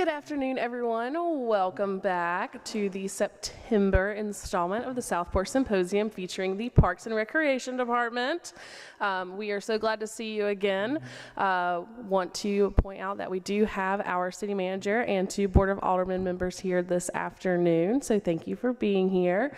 Good afternoon, everyone. Welcome back to the September installment of the Southport Symposium featuring the Parks and Recreation Department. We are so glad to see you again. Want to point out that we do have our city manager and two Board of Aldermen members here this afternoon, so thank you for being here.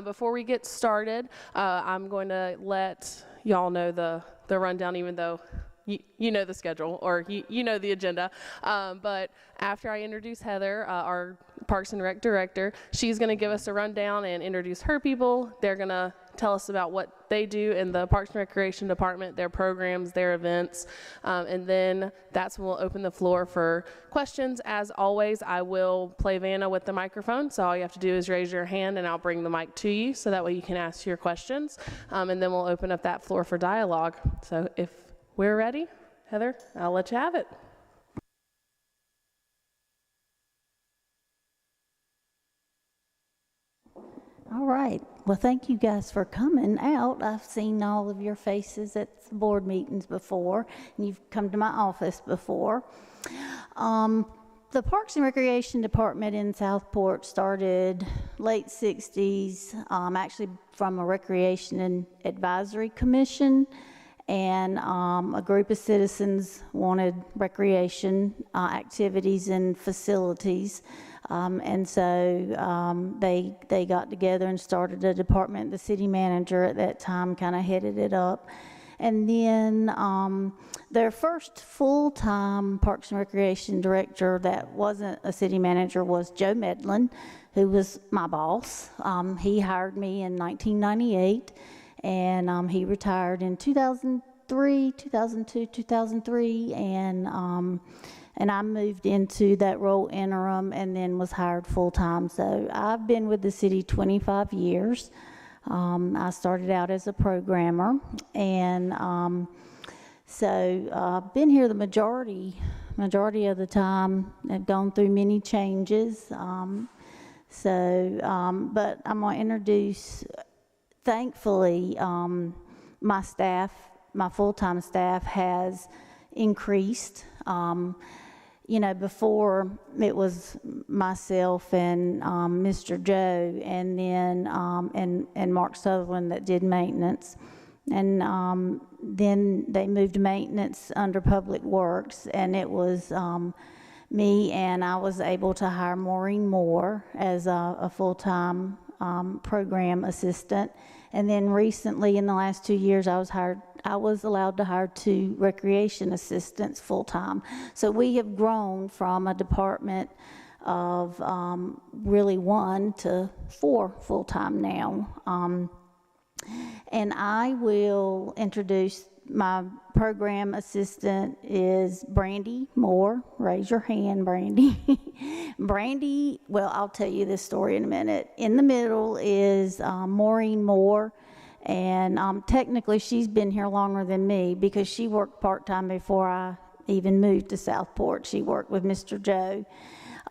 Before we get started, I'm going to let y'all know the rundown, even though you know the schedule, or you know the agenda, but after I introduce Heather, our Parks and Rec director, she's going to give us a rundown and introduce her people. They're going to tell us about what they do in the Parks and Recreation Department, their programs, their events, and then that's when we'll open the floor for questions. As always, I will play Vanna with the microphone, so all you have to do is raise your hand and I'll bring the mic to you so that way you can ask your questions, and then we'll open up that floor for dialogue. So if we're ready, Heather, I'll let you have it. All right. Well, thank you guys for coming out. I've seen all of your faces at board meetings before, and you've come to my office before. The Parks and Recreation Department in Southport started late 60s, actually from a Recreation and Advisory Commission. And a group of citizens wanted recreation activities and facilities, and so they got together and started a department. The city manager at that time kind of headed it up, and then their first full-time Parks and Recreation director that wasn't a city manager was Joe Medlin, who was my boss. He hired me in 1998. And he retired in 2002, 2003, and I moved into that role interim and then was hired full-time. So I've been with the city 25 years. I started out as a programmer, and so I've been here the majority of the time. I've gone through many changes. But I'm going to introduce. Thankfully, my full-time staff has increased. Before it was myself and Mr. Joe, and then and Mark Sutherland that did maintenance, and then they moved maintenance under Public Works, and it was me, and I was able to hire Maureen Moore as a full-time program assistant. And then recently, in the last 2 years, I was allowed to hire 2 recreation assistants full-time. So we have grown from a department of really 1 to 4 full-time now. And I will introduce my program assistant is Brandy Moore. Raise your hand, Brandy. Brandy, well, I'll tell you this story in a minute. In the middle is Maureen Moore, and technically she's been here longer than me because she worked part-time before I even moved to Southport. She worked with Mr. Joe.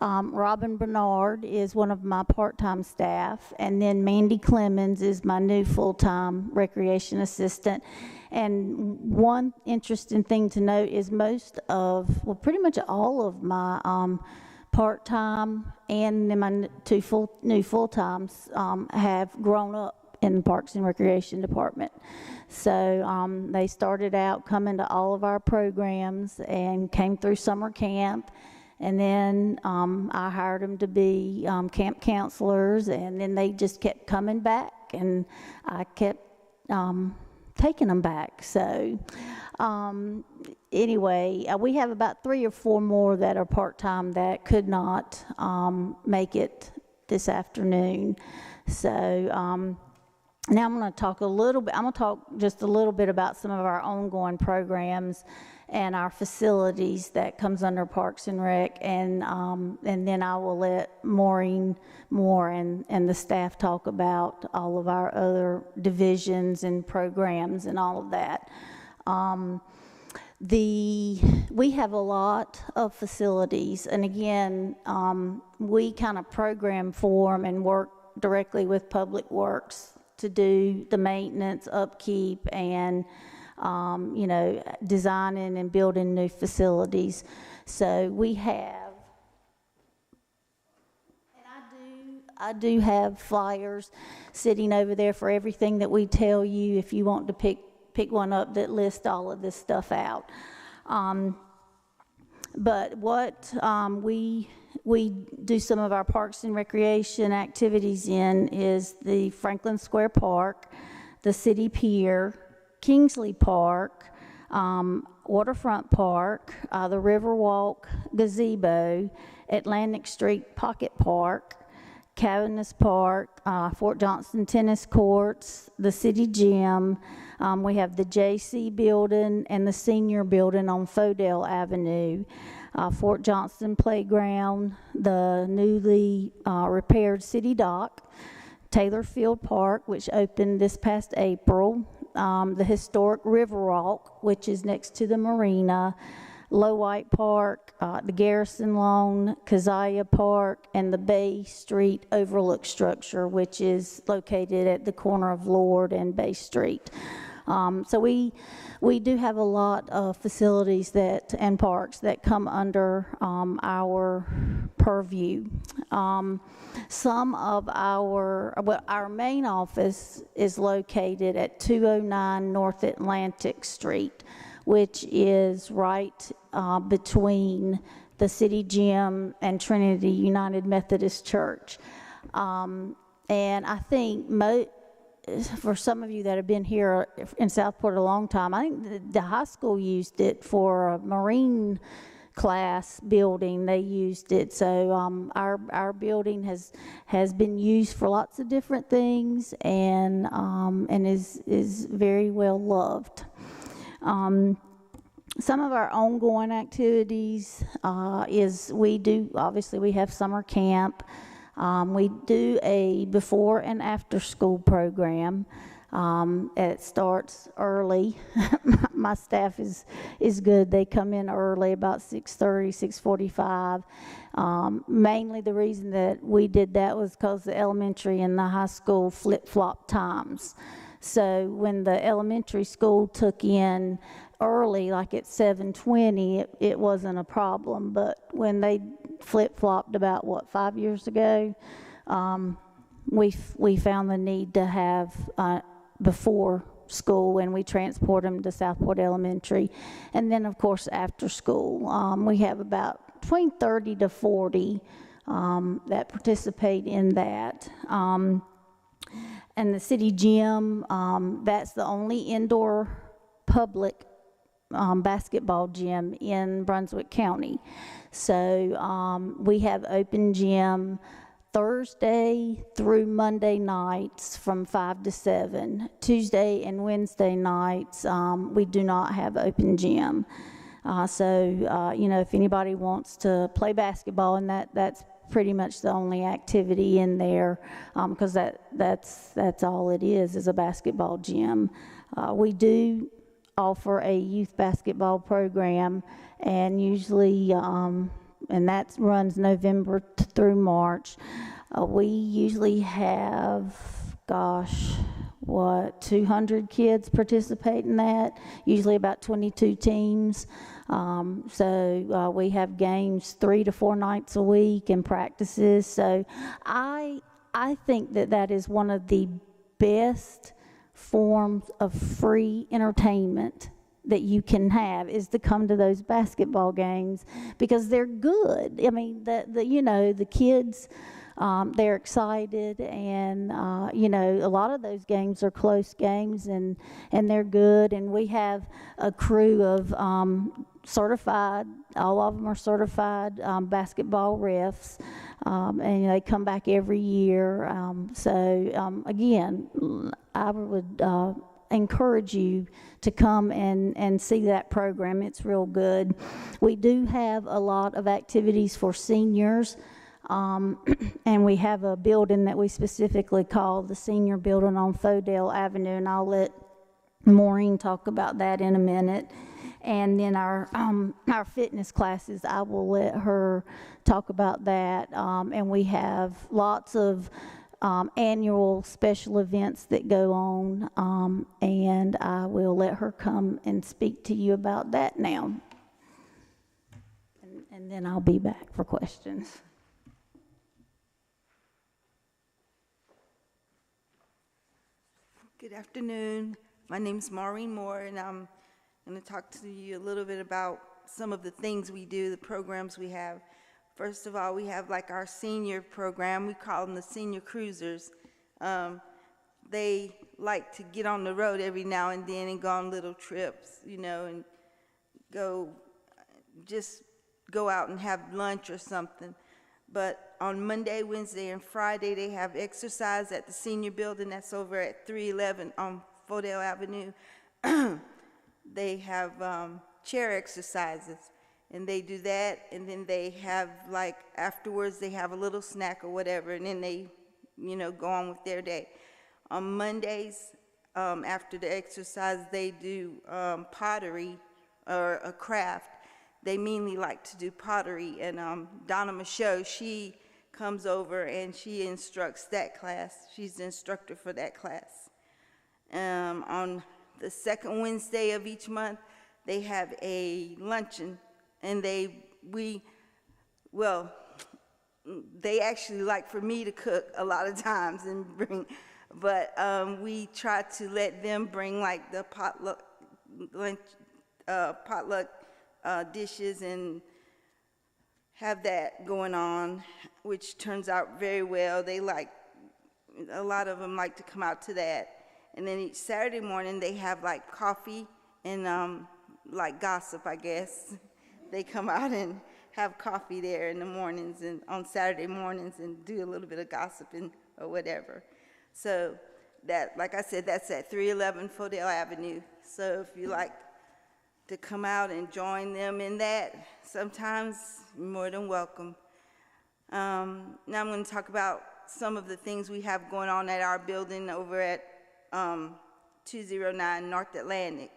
Robin Bernard is one of my part-time staff, and then Mandy Clemens is my new full-time recreation assistant. And one interesting thing to note is pretty much all of my part-time and then my new full-times have grown up in the Parks and Recreation Department. So they started out coming to all of our programs and came through summer camp. And then I hired them to be camp counselors, and then they just kept coming back, and I kept taking them back. So anyway, we have about 3 or 4 more that are part-time that could not make it this afternoon. So now I'm going to talk just a little bit about some of our ongoing programs and our facilities that comes under Parks and Rec, and then I will let Maureen Moore and the staff talk about all of our other divisions and programs and all of that. We have a lot of facilities, and again, we kind of program for them and work directly with Public Works to do the maintenance, upkeep, and designing and building new facilities. So we have I do have flyers sitting over there for everything that we tell you if you want to pick one up that lists all of this stuff out. But what we do some of our parks and recreation activities in is the Franklin Square Park, the City Pier, Kingsley Park, Waterfront Park, the Riverwalk Gazebo, Atlantic Street Pocket Park, Cavanis Park, Fort Johnson Tennis Courts, the City Gym. We have the JC Building and the Senior Building on Fodell Avenue, Fort Johnson Playground, the newly repaired City Dock, Taylor Field Park, which opened this past April, the historic Riverwalk, which is next to the marina, Low White Park, the Garrison Lawn, Keziah Park, and the Bay Street Overlook Structure, which is located at the corner of Lord and Bay Street. So we do have a lot of facilities and parks that come under our purview. Some of our main office is located at 209 North Atlantic Street, which is right between the City Gym and Trinity United Methodist Church. And I think for some of you that have been here in Southport a long time, I think the high school used it for a Marine class building. They used it. So our building has been used for lots of different things and is very well loved. Some of our ongoing activities is we have summer camp. We do a before and after school program. It starts early. My staff is good. They come in early, about 6:30, 6:45. Mainly the reason that we did that was because the elementary and the high school flip-flop times. So when the elementary school took in early, like at 7:20, it wasn't a problem. But when they flip-flopped about, 5 years ago, we found the need to have before school, and we transport them to Southport Elementary. And then, of course, after school. We have about between 30 to 40 that participate in that. And the City Gym, that's the only indoor public basketball gym in Brunswick County. So we have open gym Thursday through Monday nights from 5 to 7. Tuesday and Wednesday nights, we do not have open gym. If anybody wants to play basketball, and that's pretty much the only activity in there, because that's all it is a basketball gym. We do offer a youth basketball program, and usually, and that runs November through March. We usually have, 200 kids participate in that, usually about 22 teams. We have games 3 to 4 nights a week and practices. So I think that is one of the best forms of free entertainment that you can have, is to come to those basketball games, because they're good. I mean, the kids, they're excited, and a lot of those games are close games, and they're good. And we have a crew of certified, all of them are certified basketball refs, and they come back every year. Again, I would encourage you to come and see that program. It's real good. We do have a lot of activities for seniors, and we have a building that we specifically call the Senior Building on Fodell Avenue, and I'll let Maureen talk about that in a minute. And then our fitness classes, I will let her talk about that. And we have lots of annual special events that go on, and I will let her come and speak to you about that now. And then I'll be back for questions. Good afternoon. My name's Maureen Moore, and I'm going to talk to you a little bit about some of the things we do, the programs we have. First of all, we have like our senior program. We call them the senior cruisers. They like to get on the road every now and then and go on little trips, you know, and just go out and have lunch or something. But on Monday, Wednesday, and Friday, they have exercise at the senior building that's over at 311 on Fodale Avenue. They have chair exercises, and they do that, and then they have, like, afterwards, they have a little snack or whatever, and then they, you know, go on with their day. On Mondays, after the exercise, they do pottery or a craft. They mainly like to do pottery, and Donna Michaud, she comes over and she instructs that class. She's the instructor for that class. On the second Wednesday of each month, they have a luncheon, and they actually like for me to cook a lot of times and bring, but we try to let them bring like the potluck dishes and have that going on, which turns out very well. They like, a lot of them like to come out to that. And then each Saturday morning they have like coffee and like gossip, I guess. They come out and have coffee there in the mornings and on Saturday mornings and do a little bit of gossiping or whatever. So that, like I said, that's at 311 Fodale Avenue. So if you like to come out and join them in that, sometimes you're more than welcome. Now I'm going to talk about some of the things we have going on at our building over at 209 North Atlantic.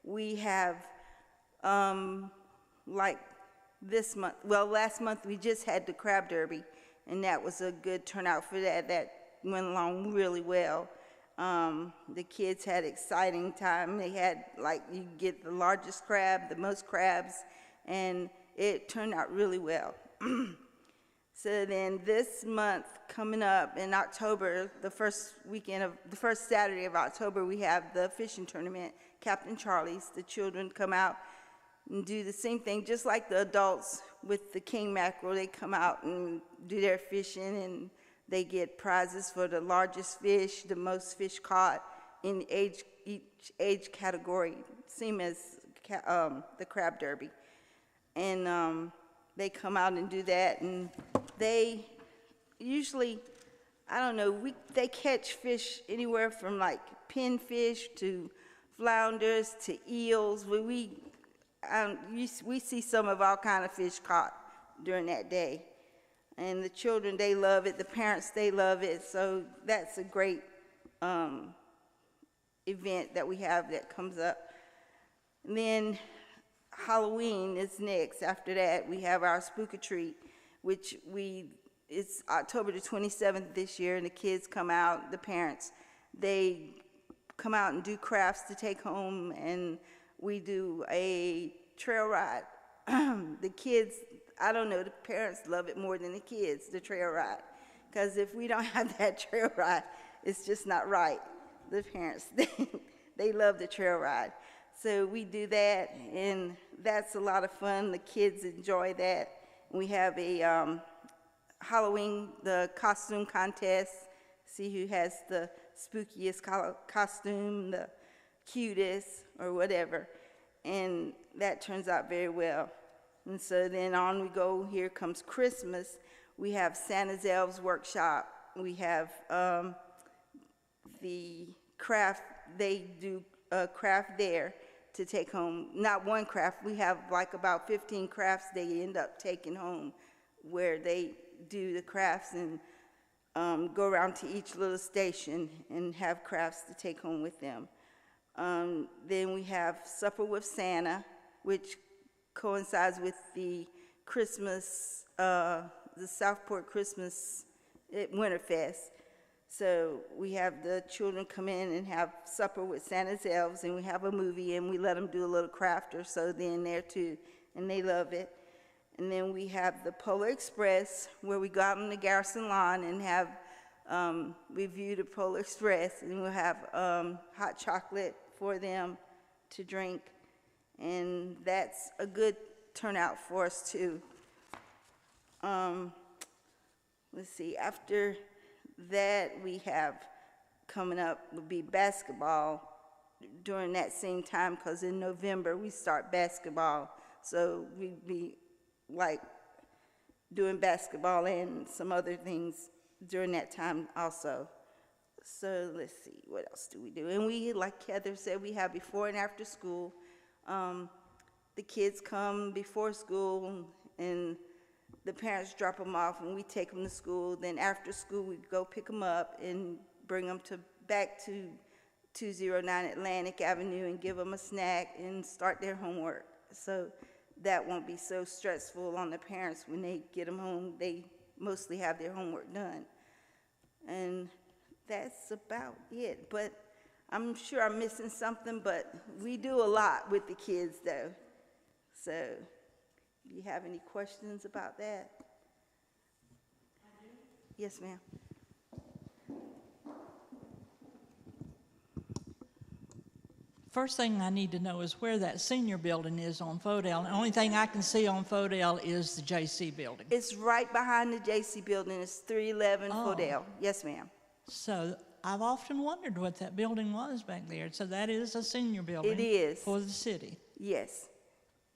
We have, like this month, well, last month we just had the crab derby, and that was a good turnout for that. That went along really well. The kids had exciting time. They had, like, you get the largest crab, the most crabs, and it turned out really well. So then this month coming up in October, the first Saturday of October, we have the fishing tournament, Captain Charlie's. The children come out and do the same thing, just like the adults with the king mackerel. They come out and do their fishing, and they get prizes for the largest fish, the most fish caught in each age category, same as the crab derby. And they come out and do that, and they usually, I don't know, they catch fish anywhere from like pinfish to flounders to eels. We see some of all kind of fish caught during that day. And the children, they love it. The parents, they love it. So that's a great event that we have that comes up. And then Halloween is next. After that, we have our Spook-a-Treat, which it's October the 27th this year, and the kids come out, the parents, they come out and do crafts to take home, and we do a trail ride. The kids, I don't know, the parents love it more than the kids, the trail ride. Because if we don't have that trail ride, it's just not right. The parents, they love the trail ride. So we do that, and that's a lot of fun. The kids enjoy that. We have a Halloween, the costume contest, see who has the spookiest costume, the cutest, or whatever. And that turns out very well. And so then on we go. Here comes Christmas. We have Santa's Elves Workshop. We have the craft. They do a craft there to take home. Not one craft. We have like about 15 crafts they end up taking home, where they do the crafts and go around to each little station and have crafts to take home with them. Then we have Supper with Santa, which coincides with the Christmas, the Southport Christmas Winterfest. So we have the children come in and have supper with Santa's elves, and we have a movie, and we let them do a little craft or so then there too, and they love it. And then we have the Polar Express, where we go out on the Garrison lawn and have review the Polar Express, and we'll have hot chocolate for them to drink, and that's a good turnout for us too. Let's see, after that we have coming up would be basketball during that same time, because in November we start basketball, so we'd be like doing basketball and some other things during that time also. So let's see, what else do we do? And we, like Heather said, we have before and after school. The kids come before school and the parents drop them off and we take them to school. Then after school we go pick them up and bring them back to 209 Atlantic Avenue and give them a snack and start their homework. So that won't be so stressful on the parents when they get them home. They mostly have their homework done. And that's about it. But I'm sure I'm missing something, but we do a lot with the kids though. So do you have any questions about that? Yes, ma'am. First thing I need to know is where that senior building is on Fodell. The only thing I can see on Fodell is the JC building. It's right behind the JC building. It's 311 Fodell. Yes, ma'am. So I've often wondered what that building was back there. So that is a senior building. It is. For the city. Yes.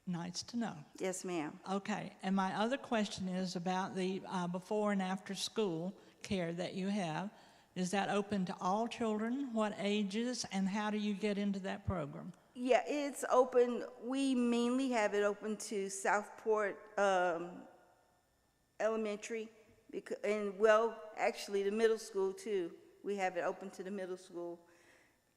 Nice to know. Yes, ma'am. Okay, and my other question is about the before and after school care that you have. Is that open to all children? What ages, and how do you get into that program? Yeah, it's open. We mainly have it open to Southport Elementary, and well, actually the middle school too. We have it open to the middle school.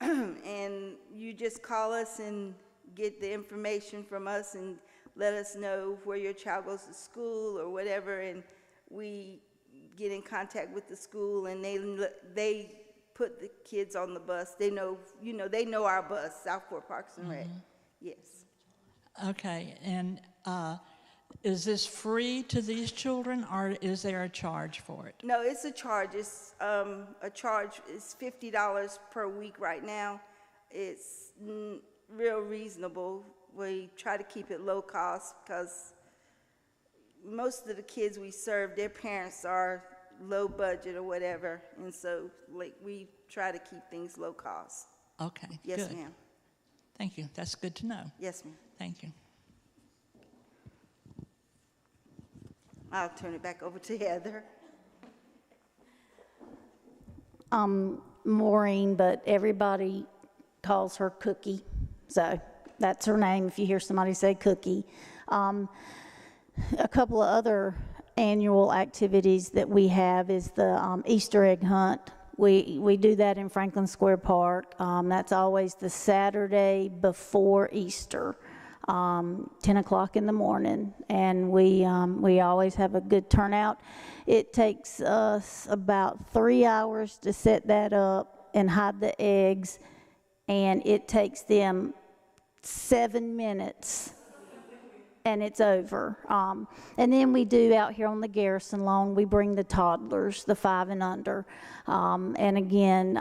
And you just call us and get the information from us and let us know where your child goes to school or whatever, and we get in contact with the school, and they put the kids on the bus. They know, they know our bus, Southport Parks and Rec. Yes. Okay, and is this free to these children, or is there a charge for it? No, it's a charge. It's a charge is $50 per week right now. It's real reasonable. We try to keep it low cost because most of the kids we serve, their parents are low budget or whatever, and so we try to keep things low cost. Okay, Yes, good. ma'am. Thank you. That's good to know. Yes, ma'am. Thank you. I'll turn it back over to Heather. Maureen, but everybody calls her Cookie, so that's her name if you hear somebody say Cookie. A couple of other annual activities that we have is the Easter egg hunt. We do that in Franklin Square Park. That's always the Saturday before Easter, 10 o'clock in the morning, and we always have a good turnout. It takes us about 3 hours to set that up and hide the eggs, and it takes them 7 minutes and it's over. And then we do out here on the Garrison lawn, we bring the toddlers, the 5 and under. And again,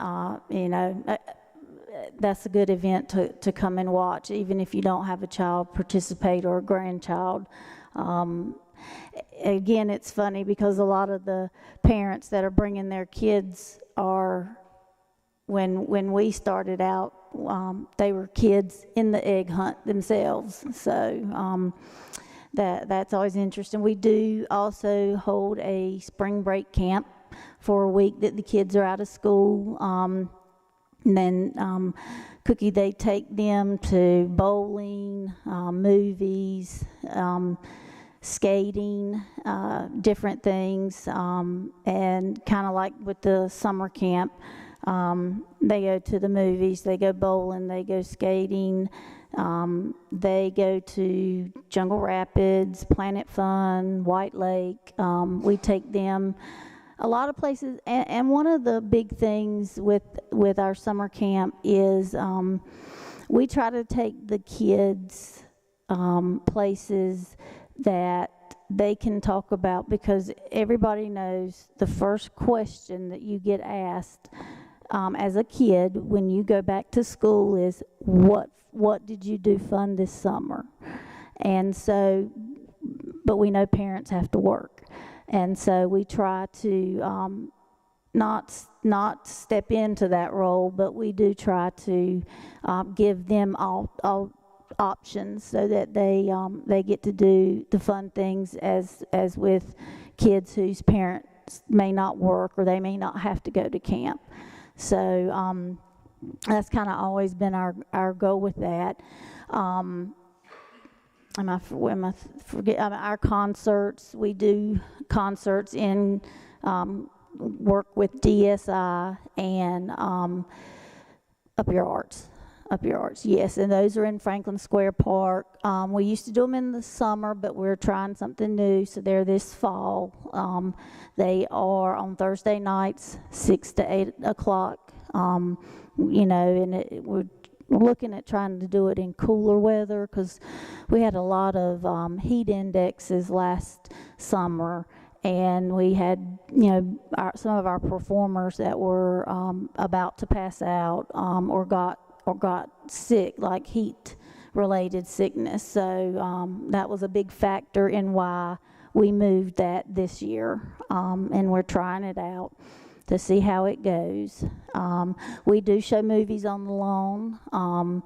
that's a good event to come and watch, even if you don't have a child participate or a grandchild. Again, it's funny because a lot of the parents that are bringing their kids are, when we started out, they were kids in the egg hunt themselves. So that's always interesting. We do also hold a spring break camp for a week that the kids are out of school. And then Cookie, they take them to bowling, movies, skating, different things, and kind of like with the summer camp, they go to the movies, they go bowling, they go skating, they go to Jungle Rapids, Planet Fun, White Lake. We take them a lot of places, and one of the big things with our summer camp is we try to take the kids places that they can talk about, because everybody knows the first question that you get asked as a kid when you go back to school is, what did you do fun this summer? And so, but we know parents have to work, and so we try to not step into that role, but we do try to give them all options so that they get to do the fun things as with kids whose parents may not work or they may not have to go to camp. So that's kind of always been our goal with that. Our concerts, we do concerts in work with DSI and Up Your Arts, yes, and those are in Franklin Square Park. We used to do them in the summer, but we're trying something new, so they're this fall. They are on Thursday nights, 6 to 8 o'clock, and we're looking at trying to do it in cooler weather, because we had a lot of heat indexes last summer, and we had, some of our performers that were about to pass out or got sick, like heat-related sickness. So that was a big factor in why we moved that this year, and we're trying it out to see how it goes. We do show movies on the lawn.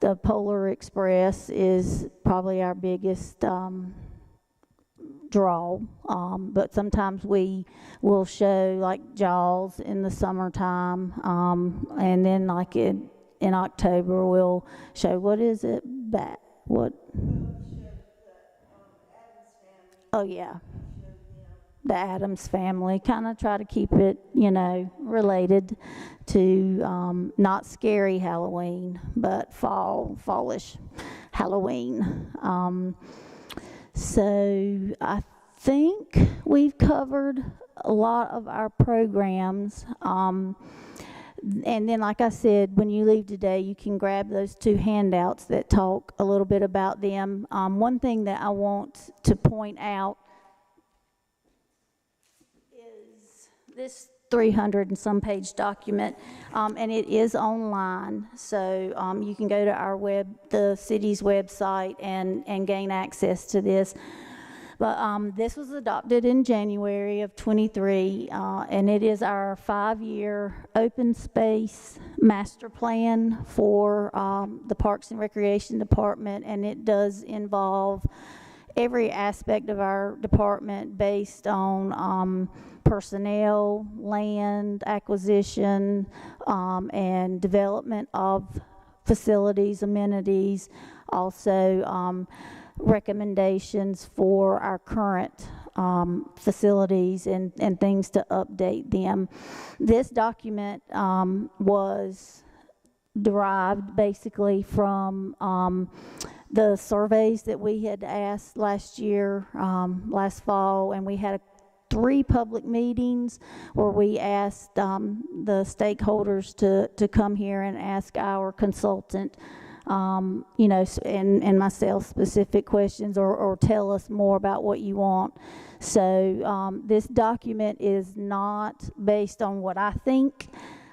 The Polar Express is probably our biggest draw, but sometimes we will show like Jaws in the summertime, and then like in October we'll show, what is it? Oh yeah, the Addams Family. Kind of try to keep it, related to not scary Halloween, but fallish Halloween. So I think we've covered a lot of our programs. And then, like I said, when you leave today, you can grab those 2 handouts that talk a little bit about them. One thing that I want to point out is this 300 and some page document, and it is online, so you can go to the city's website and gain access to this. But this was adopted in January of 23, and it is our 5-year open space master plan for the Parks and Recreation Department, and it does involve every aspect of our department based on personnel, land acquisition, and development of facilities, amenities, also recommendations for our current facilities and things to update them. This document was derived basically from the surveys that we had asked last year, last fall, and we had 3 public meetings where we asked the stakeholders to come here and ask our consultant and myself specific questions or tell us more about what you want. So this document is not based on what I think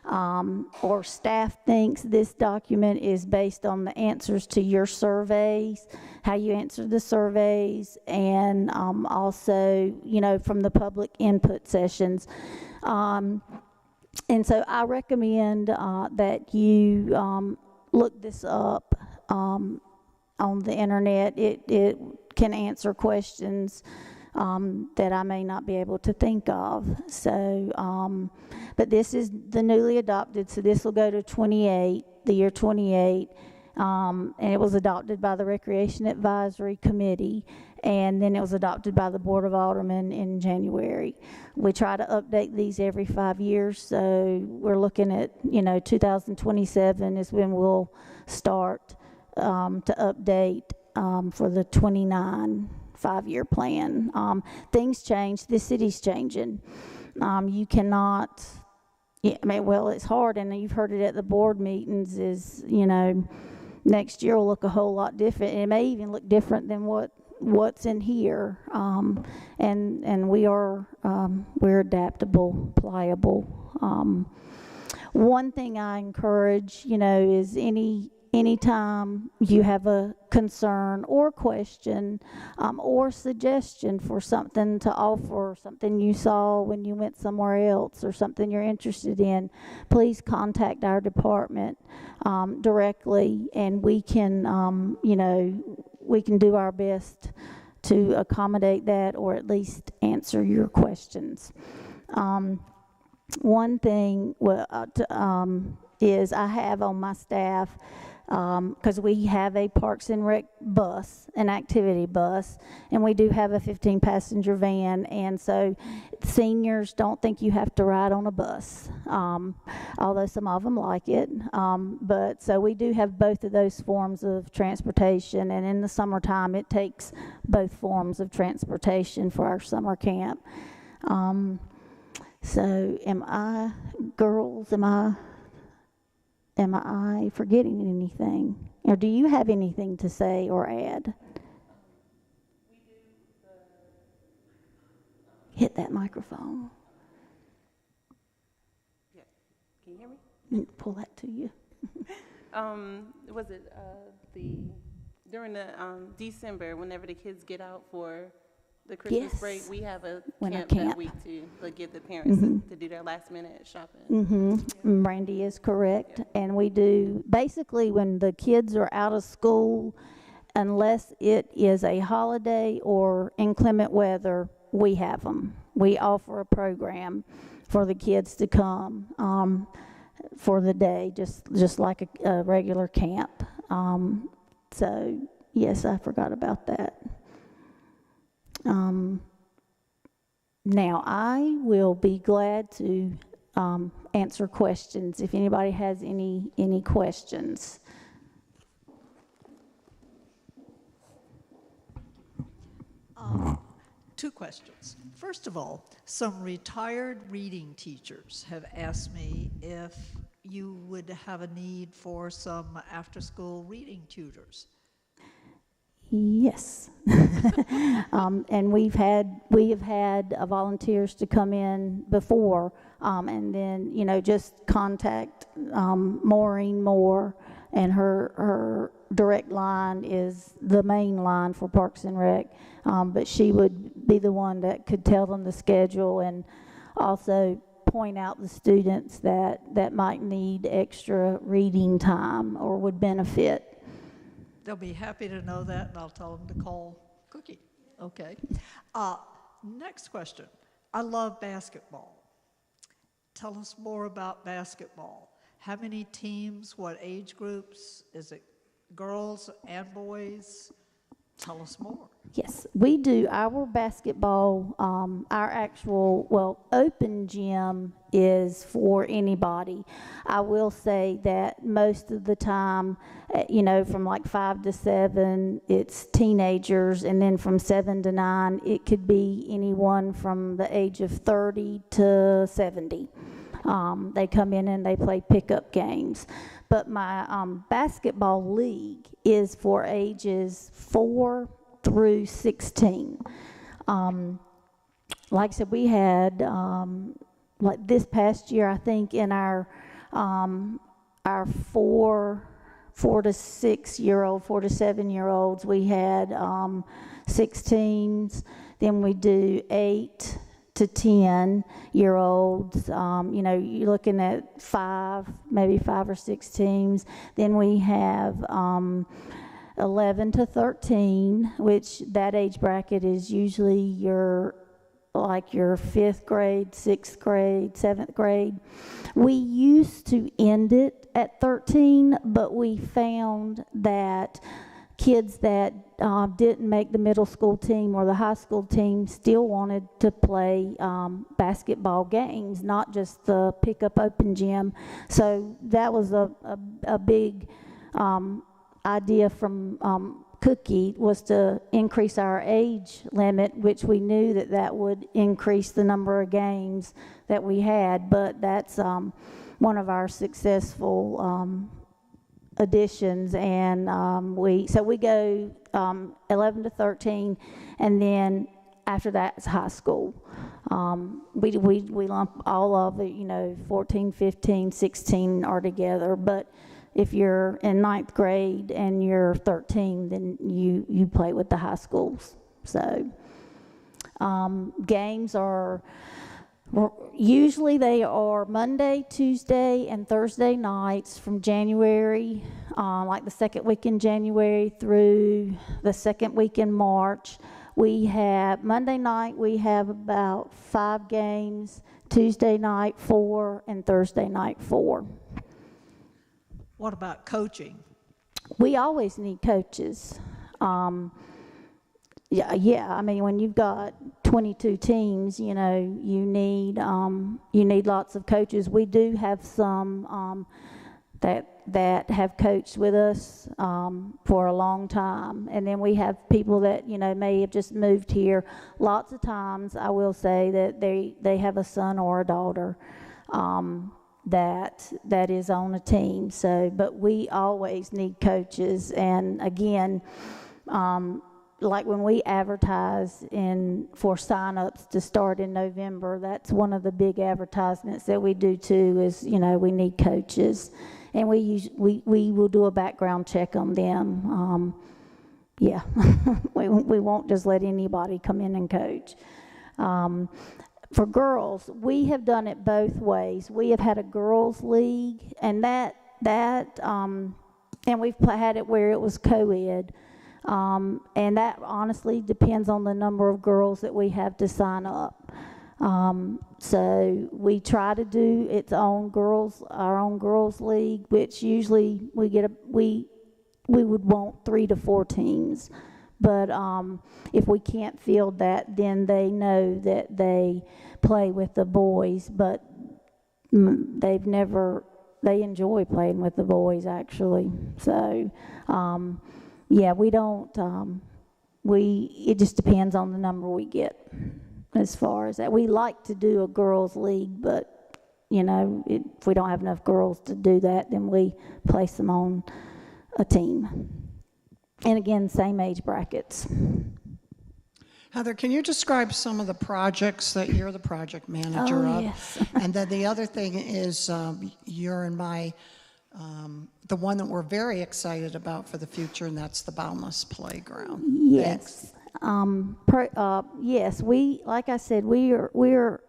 or staff thinks. This document is based on the answers to your surveys, how you answered the surveys, and also, from the public input sessions. And so I recommend that you look this up on the internet. It can answer questions that I may not be able to think of. So, but this is the newly adopted, so this will go to the year 28, and it was adopted by the Recreation Advisory Committee, and then it was adopted by the Board of Aldermen in January. We try to update these every 5 years, so we're looking at, 2027 is when we'll start to update for the 29 5-year plan. Things change, the city's changing. You cannot, it's hard, and you've heard it at the board meetings, is, next year will look a whole lot different. It may even look different than what what's in here, and we're adaptable, pliable. One thing I encourage, is anytime you have a concern or question or suggestion for something to offer, something you saw when you went somewhere else or something you're interested in, please contact our department directly, and we can, we can do our best to accommodate that or at least answer your questions. One thing is I have on my staff, because we have a Parks and Rec bus, an activity bus, and we do have a 15-passenger van, and so seniors don't think you have to ride on a bus, although some of them like it. But so we do have both of those forms of transportation, and in the summertime it takes both forms of transportation for our summer camp. So am I forgetting anything? Or do you have anything to say or add? Hit that microphone. Yeah. Can you hear me? Pull that to you. Was it during the December, whenever the kids get out for the Christmas Yes. break, we have a Winter camp camp. that week to give the parents to do their last minute shopping. Mm-hmm. Brandy is correct. And we do, basically when the kids are out of school, unless it is a holiday or inclement weather, we have them. We offer a program for the kids to come for the day, just like a regular camp. So yes, I forgot about that. Now, I will be glad to answer questions if anybody has any questions. Two questions. First of all, some retired reading teachers have asked me if you would have a need for some after-school reading tutors. Yes. And we have had volunteers to come in before, and then, just contact Maureen Moore, and her direct line is the main line for Parks and Rec, but she would be the one that could tell them the schedule and also point out the students that might need extra reading time or would benefit. They'll be happy to know that, and I'll tell them to call Cookie. Okay. Next question. I love basketball. Tell us more about basketball. How many teams? What age groups? Is it girls and boys? Tell us more. Yes, we do our basketball, our actual, open gym is for anybody. I will say that most of the time, from like 5 to 7, it's teenagers, and then from 7 to 9, it could be anyone from the age of 30 to 70. They come in and they play pickup games. But my basketball league is for ages 4 through 16. Like I said, we had, like this past year, I think in our 4 to 6 year old, 4 to 7 year olds, we had 16s. Then we do 8 to 10 year olds. You're looking at maybe 5 or 6 teams. Then we have 11 to 13, which that age bracket is usually your 5th grade, 6th grade, 7th grade. We used to end it at 13, but we found that kids that didn't make the middle school team or the high school team still wanted to play basketball games, not just the pickup open gym. So that was a big idea from Cookie, was to increase our age limit, which we knew that would increase the number of games that we had. But that's one of our successful additions, and we go 11 to 13, and then after that it's high school. We lump all of it, 14, 15, 16 are together, but if you're in 9th grade and you're 13, then you play with the high schools. So games are, usually they are Monday, Tuesday, and Thursday nights from January, like the second week in January through the second week in March. We have, Monday night, we have about 5 games, Tuesday night 4, and Thursday night 4. What about coaching? We always need coaches. Yeah. I mean, when you've got 22 teams, you need lots of coaches. We do have some that have coached with us for a long time, and then we have people that may have just moved here. Lots of times, I will say that they have a son or a daughter that is on a team. So, but we always need coaches, and again. Like when we advertise for sign-ups to start in November, that's one of the big advertisements that we do too, is we need coaches, and we will do a background check on them. Yeah, we won't just let anybody come in and coach. For girls, we have done it both ways. We have had a girls' league, and and we've had it where it was co-ed. And that honestly depends on the number of girls that we have to sign up. So we try to do our own girls league, which usually we would want 3 to 4 teams. But if we can't field that, then they know that they play with the boys, but they enjoy playing with the boys actually. So yeah, we don't, it just depends on the number we get as far as that. We like to do a girls' league, but, if we don't have enough girls to do that, then we place them on a team. And again, same age brackets. Heather, can you describe some of the projects that you're the project manager of? Yes. And then the other thing is you're in the one that we're very excited about for the future, and that's the Boundless Playground. Yes. Yes, like I said, we're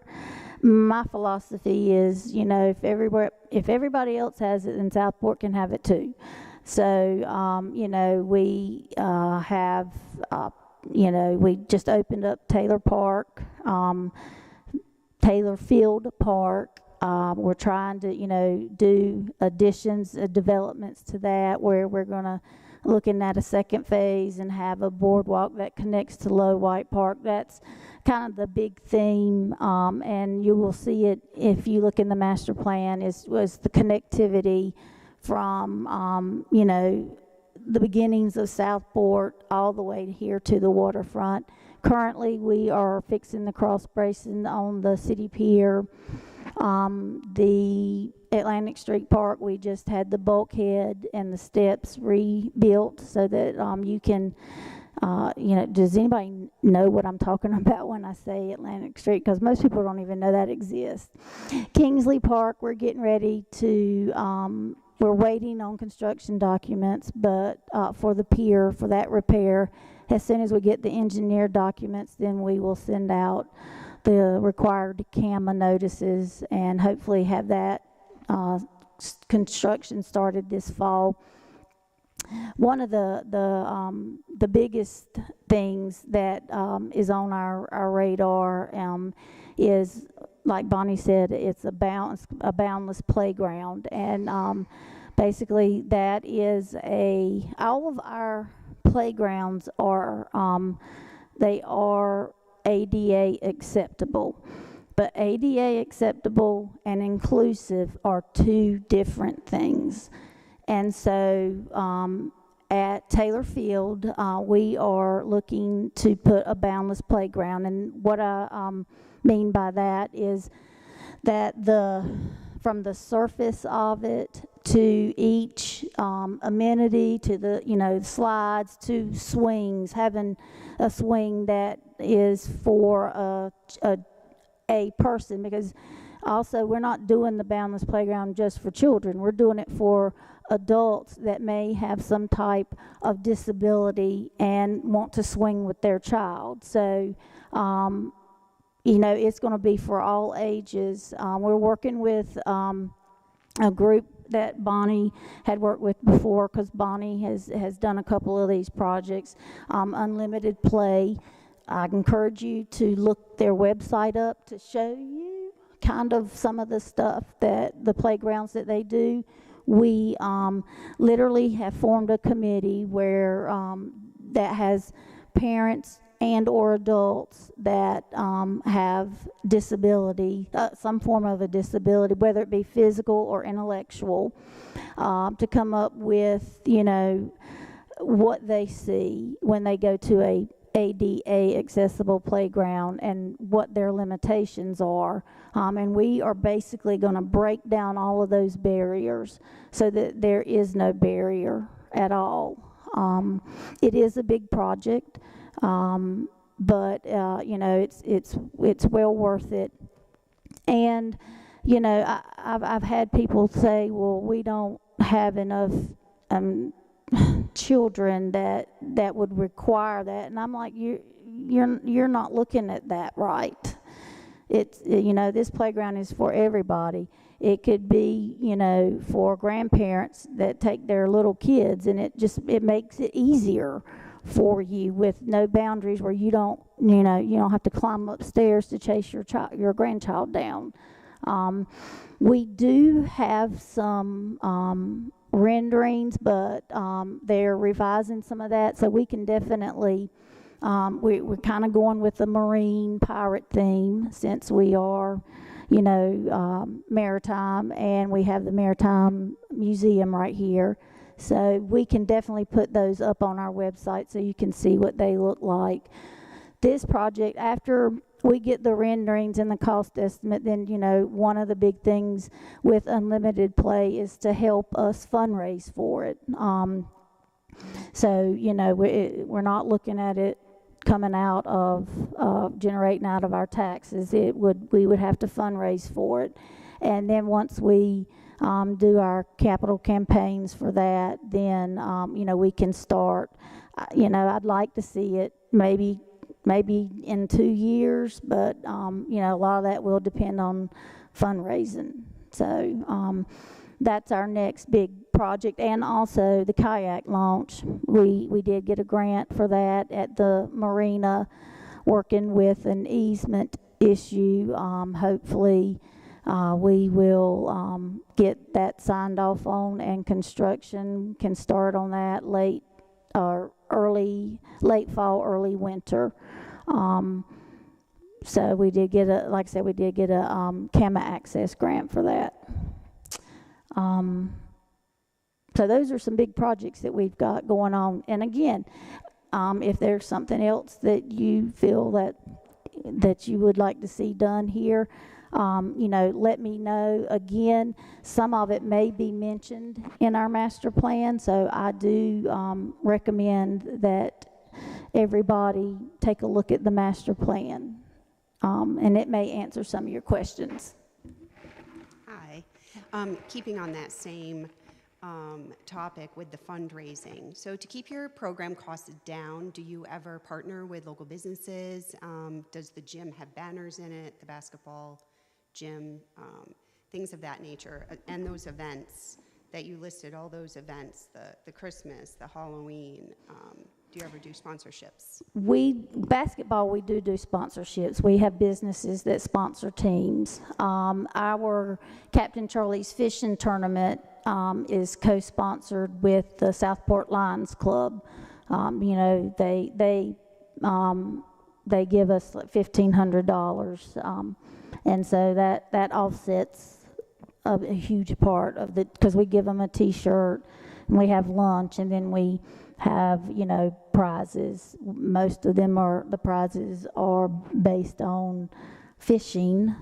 my philosophy is, if everybody else has it, then Southport can have it too. So, we have, we just opened up Taylor Park, Taylor Field Park. We're trying to, do additions, developments to that, where we're looking at a second phase and have a boardwalk that connects to Low White Park. That's kind of the big theme, and you will see it if you look in the master plan, was the connectivity from, the beginnings of Southport all the way here to the waterfront. Currently, we are fixing the cross bracing on the city pier. The Atlantic Street Park, we just had the bulkhead and the steps rebuilt so that you can, does anybody know what I'm talking about when I say Atlantic Street? Because most people don't even know that exists. Kingsley Park, we're getting ready to, we're waiting on construction documents, but for the pier, for that repair. As soon as we get the engineer documents, then we will send out the required CAMA notices and hopefully have that construction started this fall. One of the biggest things that is on our radar is, like Bonnie said, it's a boundless playground, and basically that is all of our playgrounds are they are ADA acceptable, but ADA acceptable and inclusive are 2 different things. And so at Taylor Field, we are looking to put a boundless playground, and what I mean by that is that from the surface of it to each amenity, to the, slides, to swings, having a swing that is for a person, because also we're not doing the Boundless Playground just for children. We're doing it for adults that may have some type of disability and want to swing with their child. So, it's going to be for all ages. We're working with a group that Bonnie had worked with before, because Bonnie has done a couple of these projects, Unlimited Play. I encourage you to look their website up to show you kind of some of the stuff that the playgrounds that they do. We literally have formed a committee where that has parents and or adults that have disability, some form of a disability, whether it be physical or intellectual, to come up with, what they see when they go to a ADA accessible playground and what their limitations are. And we are basically going to break down all of those barriers so that there is no barrier at all. It is a big project, but it's well worth it. And I've had people say, well, we don't have enough children that would require that, and I'm like, you're not looking at that right. It's this playground is for everybody. It could be for grandparents that take their little kids, and it makes it easier for you with no boundaries, where you don't have to climb upstairs to chase your grandchild down. We do have some renderings, but they're revising some of that, so we can definitely we're kind of going with the marine pirate theme, since we are maritime, and we have the Maritime Museum right here, so we can definitely put those up on our website so you can see what they look like. This project, after we get the renderings and the cost estimate, then one of the big things with Unlimited Play is to help us fundraise for it. So we're not looking at it coming out of generating out of our taxes. We would have to fundraise for it, and then once we do our capital campaigns for that, then we can start. I'd like to see it maybe in 2 years, but a lot of that will depend on fundraising. So that's our next big project. And also the kayak launch, we did get a grant for that at the marina, working with an easement issue. Hopefully we will get that signed off on, and construction can start on that late fall, early winter. So we did get a CAMA access grant for that. So those are some big projects that we've got going on. And again, if there's something else that you feel that you would like to see done here, let me know. Again, some of it may be mentioned in our master plan, so I do recommend that everybody take a look at the master plan, and it may answer some of your questions. Hi. Keeping on that same topic with the fundraising. So to keep your program costs down, do you ever partner with local businesses? Does the gym have banners in it, the basketball gym, things of that nature? And those events that you listed, all those events, the Christmas, the Halloween, do you ever do sponsorships? Basketball, we do sponsorships. We have businesses that sponsor teams. Our Captain Charlie's Fishing Tournament is co-sponsored with the Southport Lions Club. They give us like $1,500, and so that offsets a huge part of it, because we give them a T-shirt, and we have lunch, and then we have prizes. Most of them the prizes are based on fishing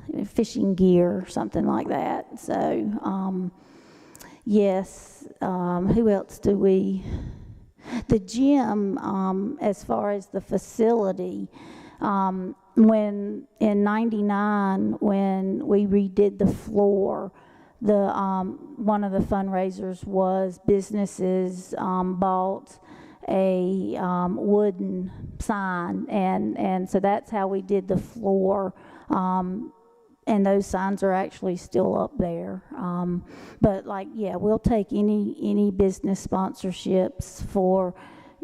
gear, something like that. So Yes. Who else do we? The gym, as far as the facility, when in '99, when we redid the floor, the one of the fundraisers was businesses bought a wooden sign, and so that's how we did the floor. And those signs are actually still up there. But like, yeah, we'll take any business sponsorships for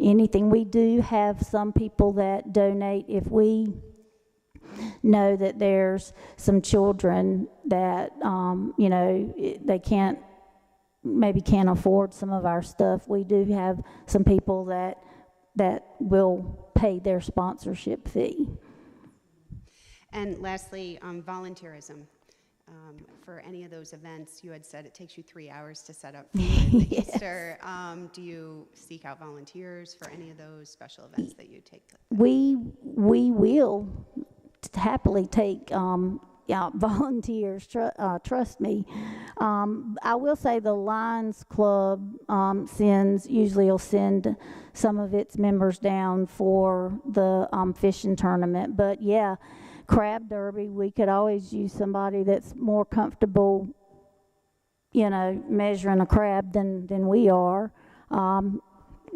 anything. We do have some people that donate if we know that there's some children that, you know, they maybe can't afford some of our stuff. We do have some people that will pay their sponsorship fee. And lastly, volunteerism. For any of those events, you had said it takes you 3 hours to set up food in the Yes. Easter. Do you seek out volunteers for any of those special events that you take? We will happily take volunteers, trust me. I will say the Lions Club usually will send some of its members down for the fishing tournament. But yeah, crab derby, we could always use somebody that's more comfortable, you know, measuring a crab than we are. And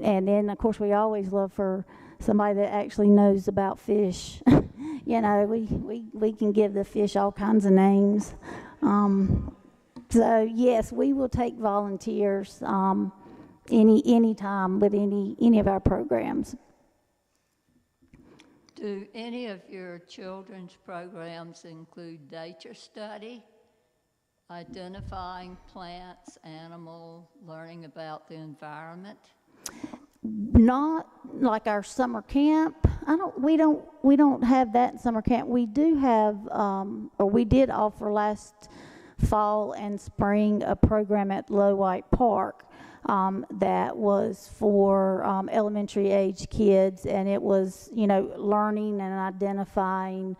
then, of course, we always love for somebody that actually knows about fish. You know, we can give the fish all kinds of names. So yes, we will take volunteers any time with any of our programs. Do any of your children's programs include nature study, identifying plants, animal, learning about the environment? Not like our summer camp. We don't have that in summer camp. We do have, or we did offer last fall and spring a program at Low White Park that was for elementary age kids, and it was, you know, learning and identifying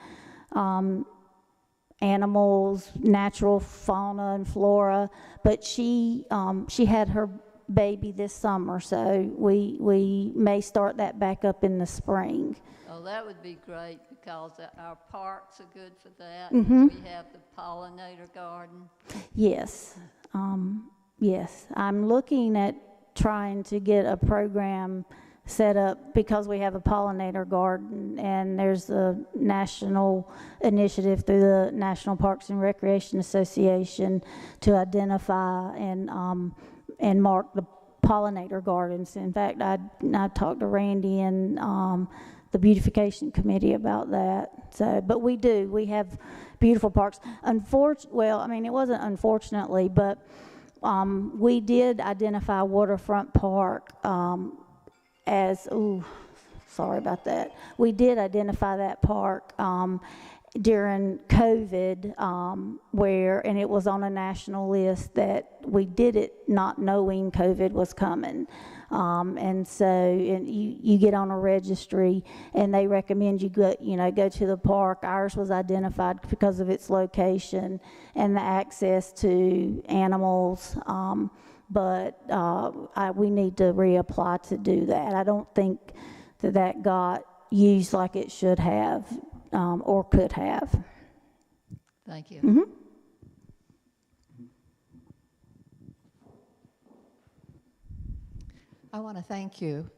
animals, natural fauna and flora. But she had her baby this summer, so we may start that back up in the spring. Oh, that would be great, because our parks are good for that. Mm-hmm. We have the pollinator garden. Yes. Yes, I'm looking at trying to get a program set up because we have a pollinator garden, and there's a national initiative through the National Parks and Recreation Association to identify and mark the pollinator gardens. In fact, I talked to Randy and the beautification committee about that. So, but we have beautiful parks. Well, I mean, it wasn't unfortunately, but we did identify Waterfront Park as, sorry about that. We did identify that park during COVID, and it was on a national list that we did it not knowing COVID was coming. And so you get on a registry, and they recommend you go to the park. Ours was identified because of its location and the access to animals. But we need to reapply to do that. I don't think that got used like it should have or could have. Thank you. Mm-hmm. I want to thank you,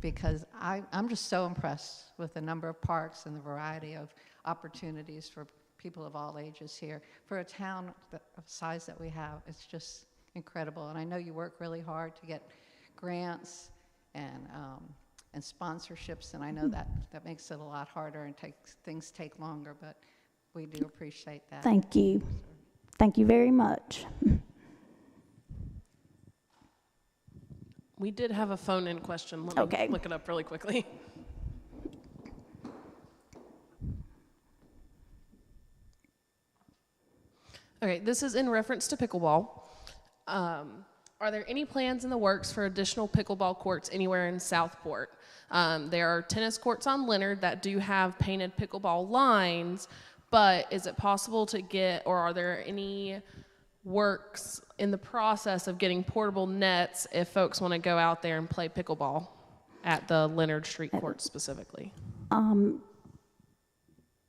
because I'm just so impressed with the number of parks and the variety of opportunities for people of all ages here. For a town of size that we have, it's just incredible. And I know you work really hard to get grants and sponsorships, and I know that makes it a lot harder and things take longer, but we do appreciate that. Thank you. Thank you very much. We did have a phone-in question. Let me look it up really quickly. Okay, this is in reference to pickleball. Are there any plans in the works for additional pickleball courts anywhere in Southport? There are tennis courts on Leonard that do have painted pickleball lines, but is it possible to get, or are there any works in the process of getting portable nets if folks want to go out there and play pickleball at the Leonard Street court specifically?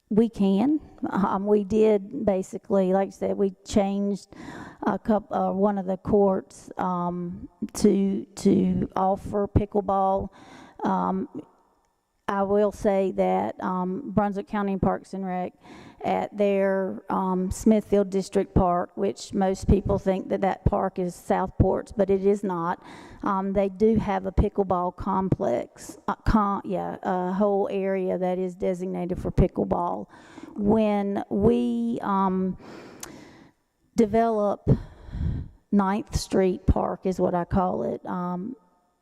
We can. We did basically, like I said, we changed one of the courts to offer pickleball. I will say that Brunswick County Parks and Rec at their Smithfield District Park, which most people think that that park is Southport's, but it is not. They do have a pickleball complex, a whole area that is designated for pickleball. When we develop 9th Street Park is what I call it,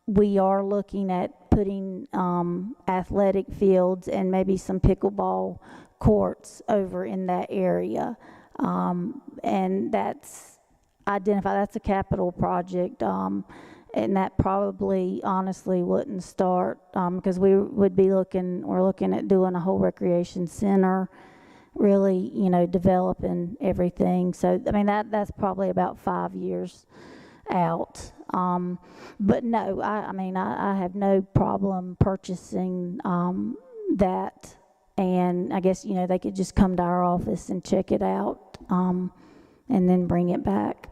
we are looking at putting athletic fields and maybe some pickleball courts over in that area. And that's a capital project. And that probably honestly wouldn't start because we're looking at doing a whole recreation center, really, developing everything. So, I mean, that's probably about 5 years out. But no, I have no problem purchasing that. And I guess, they could just come to our office and check it out and then bring it back.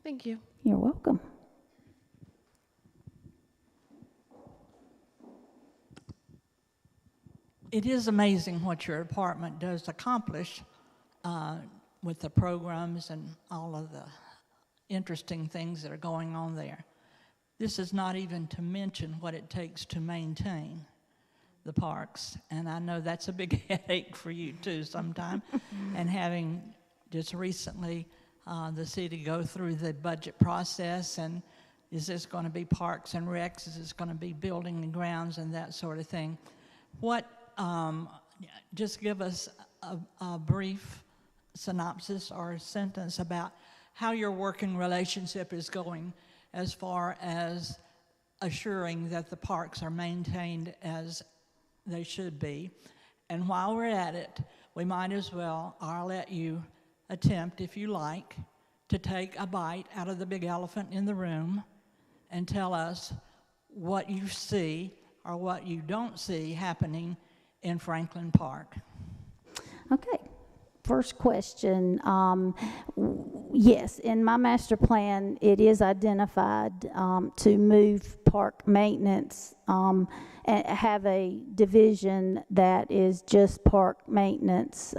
Thank you. You're welcome. It is amazing what your department does accomplish with the programs and all of the interesting things that are going on there. This is not even to mention what it takes to maintain the parks, and I know that's a big headache for you too sometime. And having just recently the city go through the budget process, and is this going to be parks and recs, is this going to be building and grounds and that sort of thing. What, just give us a brief synopsis or a sentence about how your working relationship is going as far as assuring that the parks are maintained as they should be. And while we're at it, we might as well, I'll let you attempt, if you like, to take a bite out of the big elephant in the room and tell us what you see or what you don't see happening in Franklin Park. Okay. First question, yes, in my master plan, it is identified to move park maintenance and have a division that is just park maintenance,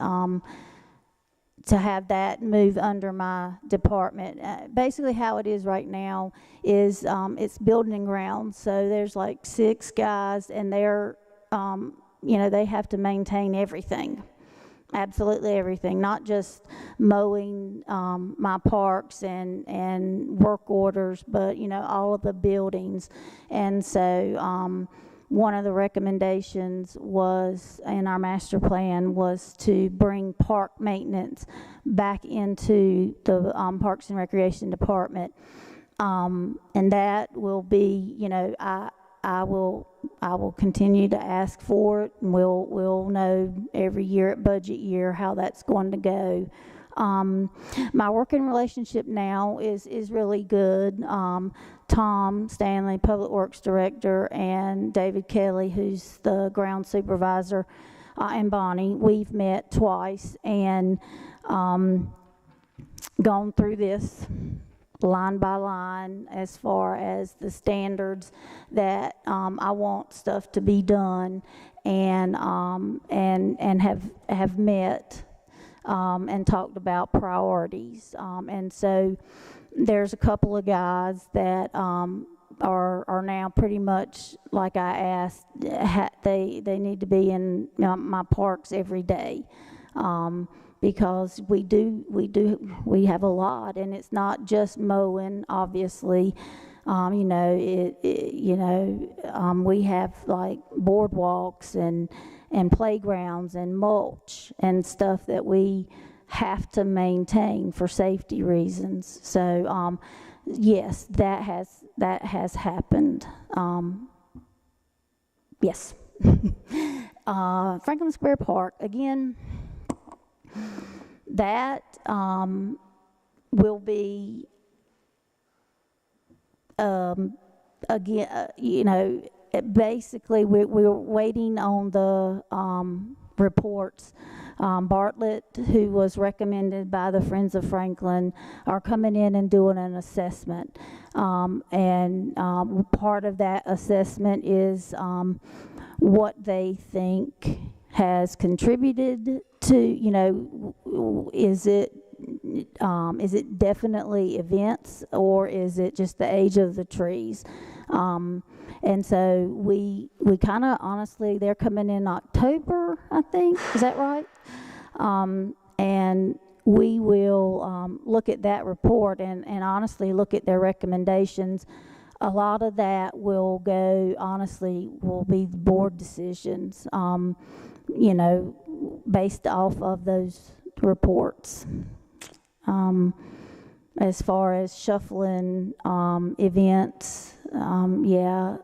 to have that move under my department. Basically how it is right now is it's building and grounds, so there's like 6 guys and they're, they have to maintain everything. Absolutely everything, not just mowing my parks and work orders, but, all of the buildings. And so one of the recommendations was in our master plan was to bring park maintenance back into the Parks and Recreation Department. And that will be, I will continue to ask for it, and we'll know every year at budget year how that's going to go. My working relationship now is really good. Tom Stanley, Public Works Director, and David Kelly, who's the ground supervisor, and Bonnie, we've met twice and gone through this line by line as far as the standards that I want stuff to be done, and have met and talked about priorities. And so there's a couple of guys that are now pretty much like I asked. They need to be in my parks every day. Because we have a lot, and it's not just mowing, obviously. We have like boardwalks and playgrounds and mulch and stuff that we have to maintain for safety reasons. So yes, that has happened. Yes. Franklin Square Park, again, that will be, again, basically, we're waiting on the reports. Bartlett, who was recommended by the Friends of Franklin, are coming in and doing an assessment. Part of that assessment is what they think has contributed to, is it definitely events, or is it just the age of the trees? And so we kind of, honestly, they're coming in October, I think. Is that right? And we will look at that report and honestly look at their recommendations. A lot of that will be board decisions, based off of those reports. As far as shuffling events, yeah,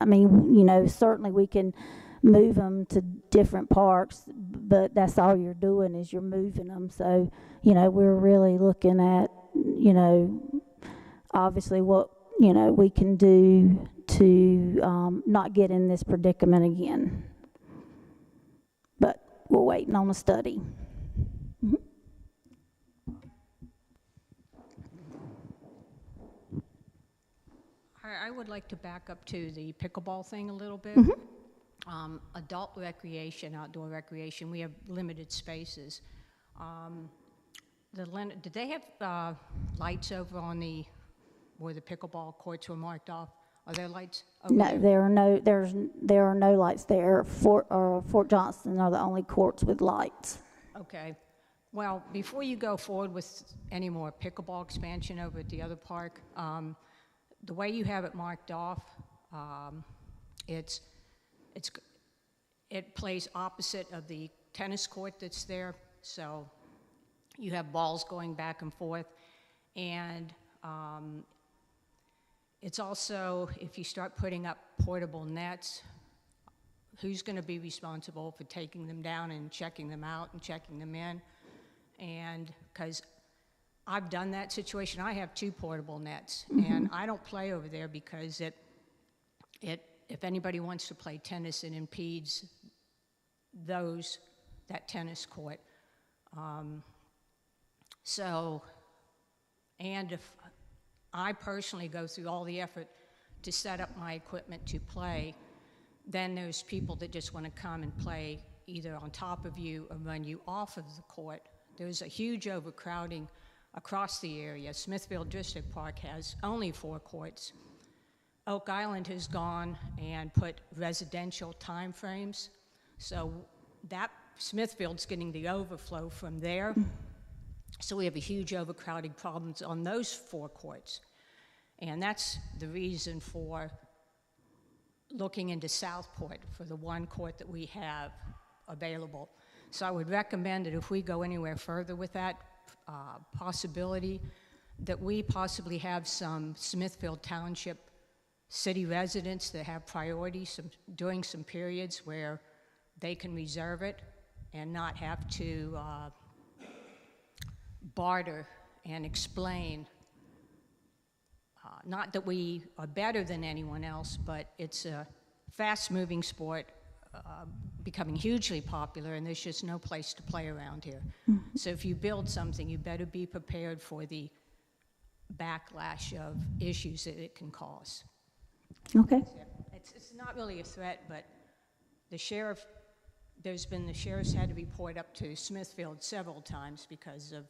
I mean, certainly we can move them to different parks, but that's all you're doing is you're moving them. So, we're really looking at, obviously what, we can do to not get in this predicament again. But we're waiting on a study. Mm-hmm. I would like to back up to the pickleball thing a little bit. Mm-hmm. Adult recreation, outdoor recreation, we have limited spaces. Did they have lights over on where the pickleball courts were marked off? Are there lights over No, there? there are no lights there. Fort Johnston are the only courts with lights. Okay. Well, before you go forward with any more pickleball expansion over at the other park, the way you have it marked off, it plays opposite of the tennis court that's there, so you have balls going back and forth, and it's also, if you start putting up portable nets, who's going to be responsible for taking them down and checking them out and checking them in? And because I've done that situation, I have 2 portable nets, Mm-hmm. and I don't play over there because if anybody wants to play tennis, it impedes that tennis court. And if I personally go through all the effort to set up my equipment to play, then there's people that just want to come and play either on top of you or run you off of the court. There's a huge overcrowding across the area. Smithfield District Park has only 4 courts. Oak Island has gone and put residential time frames, so that Smithfield's getting the overflow from there. So we have a huge overcrowding problems on those 4 courts. And that's the reason for looking into Southport for the 1 court that we have available. So I would recommend that if we go anywhere further with that possibility, that we possibly have some Smithfield Township city residents that have priority during some periods where they can reserve it and not have to barter and explain. Not that we are better than anyone else, but it's a fast-moving sport, becoming hugely popular, and there's just no place to play around here. Mm-hmm. So if you build something, you better be prepared for the backlash of issues that it can cause. Okay. It's not really a threat, but the sheriff's had to report up to Smithfield several times because of,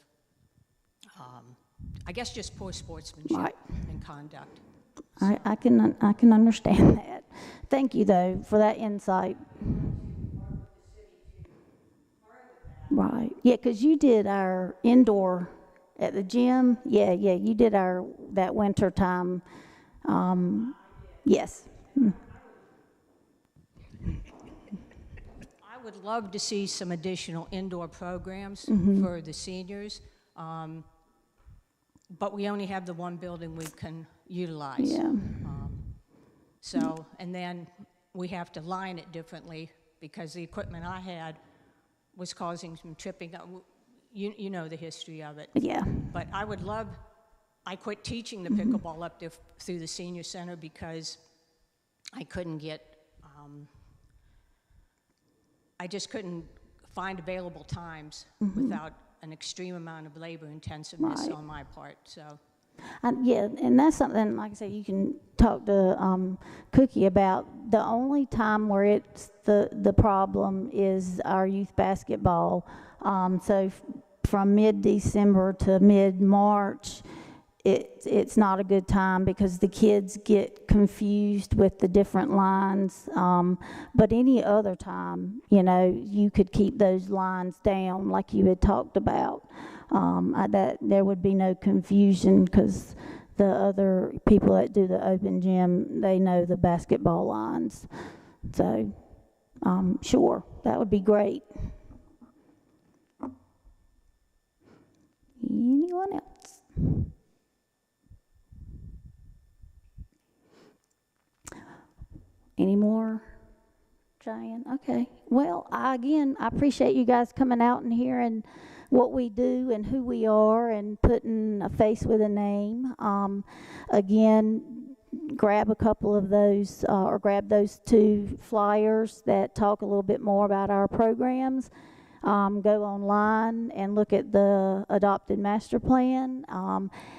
I guess, just poor sportsmanship right. and conduct. I can understand that. Thank you, though, for that insight. Right. Yeah, because you did our indoor at the gym. Yeah, you did that winter time. Yes. I would love to see some additional indoor programs for the seniors, but we only have the 1 building we can utilize. Yeah. And then we have to line it differently because the equipment I had was causing some tripping. you know the history of it. Yeah. But I would love, I quit teaching the pickleball up there through the senior center because I couldn't get, I just couldn't find available times without an extreme amount of labor intensiveness Right. on my part, so. Yeah, and that's something, like I said, you can talk to Cookie about. The only time where it's the problem is our youth basketball. So from mid-December to mid-March, it's not a good time because the kids get confused with the different lines. But any other time, you know, you could keep those lines down like you had talked about. That there would be no confusion because the other people that do the open gym, they know the basketball lines. So, sure, that would be great. Anyone else? Any more, Cheyenne? Okay. Well, I appreciate you guys coming out and hearing what we do and who we are and putting a face with a name. Again, grab a couple of those or grab those 2 flyers that talk a little bit more about our programs. Go online and look at the adopted master plan.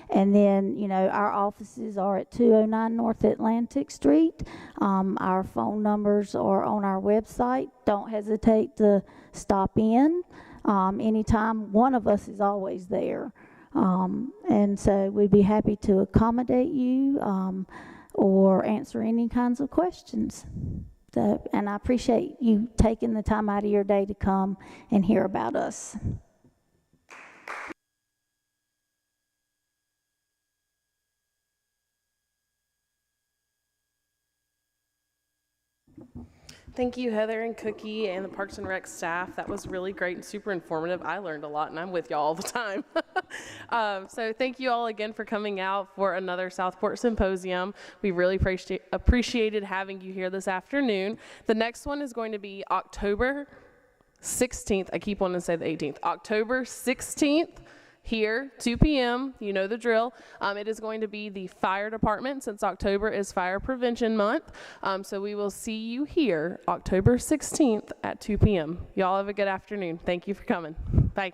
And then, you know, our offices are at 209 North Atlantic Street. Our phone numbers are on our website. Don't hesitate to stop in. Anytime, one of us is always there. And so we'd be happy to accommodate you or answer any kinds of questions. So, and I appreciate you taking the time out of your day to come and hear about us. Thank you, Heather and Cookie and the Parks and Rec staff. That was really great and super informative. I learned a lot, and I'm with y'all all the time. So thank you all again for coming out for another Southport Symposium. We really appreciated having you here this afternoon. The next one is going to be October 16th. I keep wanting to say the 18th. October 16th. Here, 2 p.m., you know the drill. It is going to be the fire department since October is Fire Prevention Month. So we will see you here October 16th at 2 p.m. Y'all have a good afternoon. Thank you for coming. Bye.